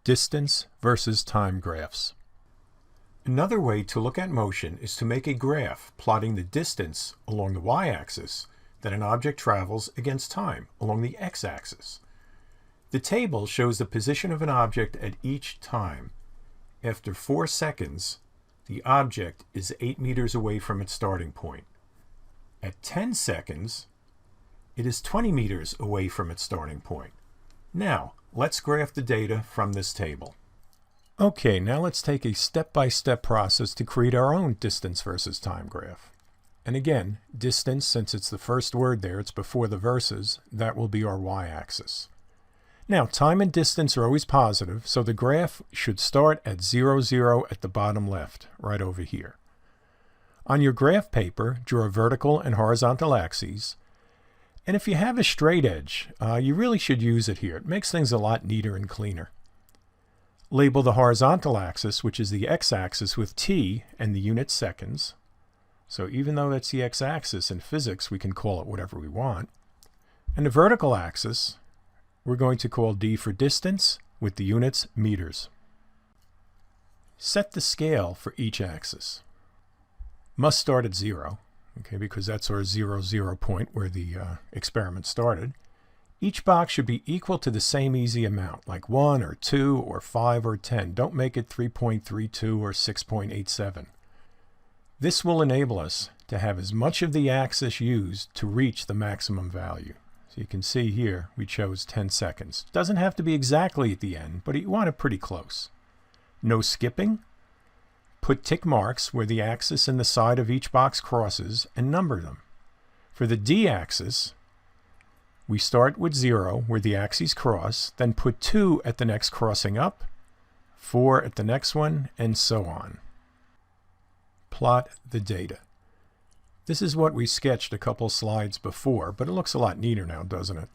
Distance versus time graphs. Another way to look at motion is to make a graph plotting the distance along the y-axis that an object travels against time along the x-axis. The table shows the position of an object at each time. After 4 seconds, the object is 8 meters away from its starting point. At 10 seconds, it is 20 meters away from its starting point. Now, let's graph the data from this table. Okay, now let's take a step-by-step process to create our own distance versus time graph. And again, distance, since it's the first word there, it's before the versus, that will be our y-axis. Now, time and distance are always positive, so the graph should start at 0, 0 at the bottom left, right over here. On your graph paper, draw vertical and horizontal axes. And if you have a straight edge, you really should use it here. It makes things a lot neater and cleaner. Label the horizontal axis, which is the x-axis, with t and the unit seconds. So even though that's the x-axis in physics, we can call it whatever we want. And the vertical axis, we're going to call d for distance with the units meters. Set the scale for each axis. Must start at 0, okay, because that's our 0, 0 point where the experiment started. Each box should be equal to the same easy amount, like 1 or 2 or 5 or 10. Don't make it 3.32 or 6.87. This will enable us to have as much of the axis used to reach the maximum value. So you can see here we chose 10 seconds. Doesn't have to be exactly at the end, but you want it pretty close. No skipping. Put tick marks where the axis and the side of each box crosses and number them. For the d-axis, we start with 0 where the axes cross, then put 2 at the next crossing up, 4 at the next one, and so on. Plot the data. This is what we sketched a couple slides before, but it looks a lot neater now, doesn't it?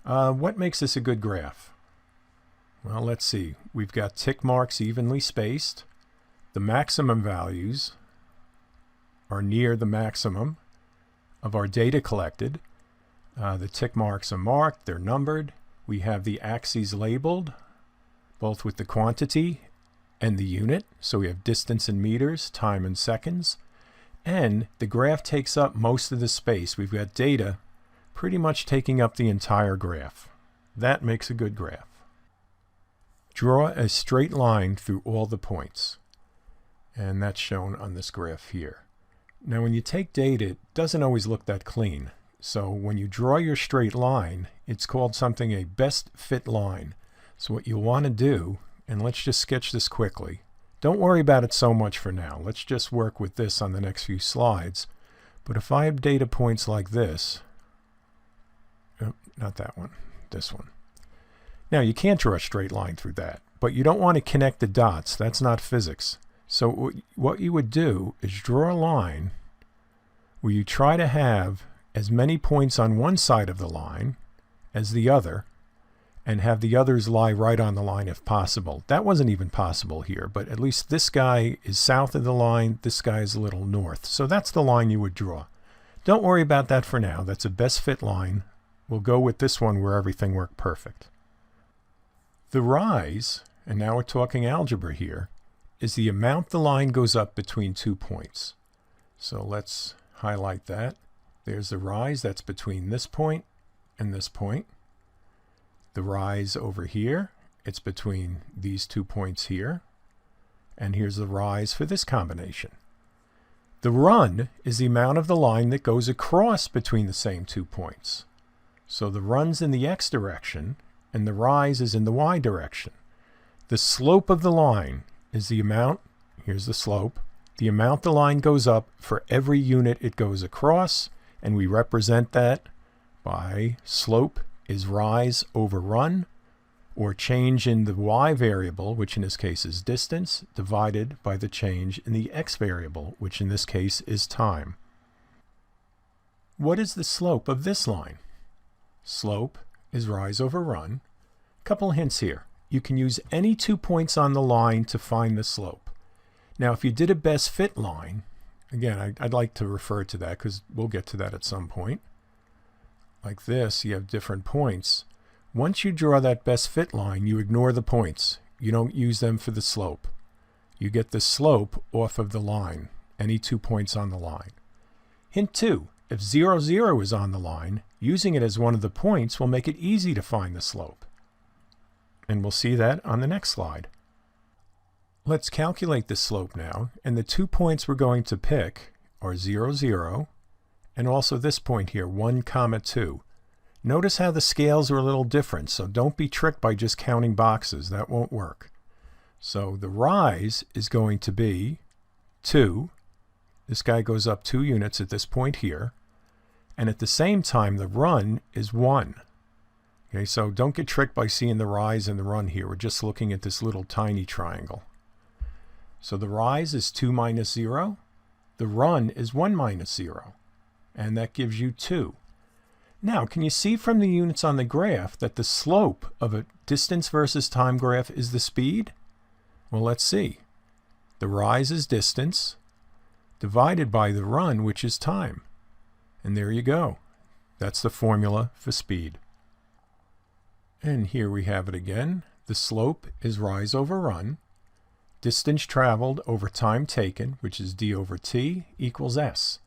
What makes this a good graph? Well, let's see. We've got tick marks evenly spaced. The maximum values are near the maximum of our data collected. The tick marks are marked, they're numbered. We have the axes labeled, both with the quantity and the unit. So we have distance in meters, time in seconds. And the graph takes up most of the space. We've got data pretty much taking up the entire graph. That makes a good graph. Draw a straight line through all the points. And that's shown on this graph here. Now when you take data, it doesn't always look that clean. So when you draw your straight line, it's called something a best fit line. So what you'll want to do, and let's just sketch this quickly. Don't worry about it so much for now. Let's just work with this on the next few slides. But if I have data points like this, oh, not that one, this one. Now you can't draw a straight line through that, but you don't want to connect the dots. That's not physics. So what you would do is draw a line where you try to have as many points on one side of the line as the other, and have the others lie right on the line if possible. That wasn't even possible here, but at least this guy is south of the line, this guy is a little north. So that's the line you would draw. Don't worry about that for now. That's a best fit line. We'll go with this one where everything worked perfect. The rise, and now we're talking algebra here, is the amount the line goes up between 2 points. So let's highlight that. There's the rise, that's between this point and this point. The rise over here, it's between these 2 points here. And here's the rise for this combination. The run is the amount of the line that goes across between the same 2 points. So the run's in the x direction and the rise is in the y direction. The slope of the line is the amount, here's the slope, the amount the line goes up for every unit it goes across. And we represent that by slope is rise over run, or change in the y variable, which in this case is distance, divided by the change in the x variable, which in this case is time. What is the slope of this line? Slope is rise over run. Couple hints here. You can use any 2 points on the line to find the slope. Now if you did a best fit line, again, I'd like to refer to that because we'll get to that at some point. Like this, you have different points. Once you draw that best fit line, you ignore the points. You don't use them for the slope. You get the slope off of the line, any 2 points on the line. Hint 2, if 0, 0 is on the line, using it as one of the points will make it easy to find the slope. And we'll see that on the next slide. Let's calculate the slope now, and the 2 points we're going to pick are 0, 0, and also this point here, 1, 2. Notice how the scales are a little different, so don't be tricked by just counting boxes. That won't work. So the rise is going to be 2. This guy goes up 2 units at this point here. And at the same time, the run is 1. Okay, so don't get tricked by seeing the rise and the run here. We're just looking at this little tiny triangle. So the rise is 2 minus 0. The run is 1 minus 0. And that gives you 2. Now, can you see from the units on the graph that the slope of a distance versus time graph is the speed? Well, let's see. The rise is distance divided by the run, which is time. And there you go. That's the formula for speed. And here we have it again. The slope is rise over run. Distance traveled over time taken, which is d over t, equals s.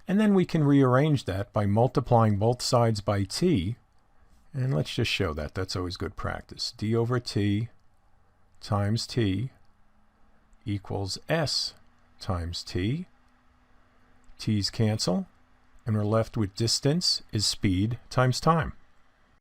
And then we can rearrange that by multiplying both sides by t. And let's just show that. That's always good practice. d over t times t equals s times t. T's cancel, and we're left with distance is speed times time.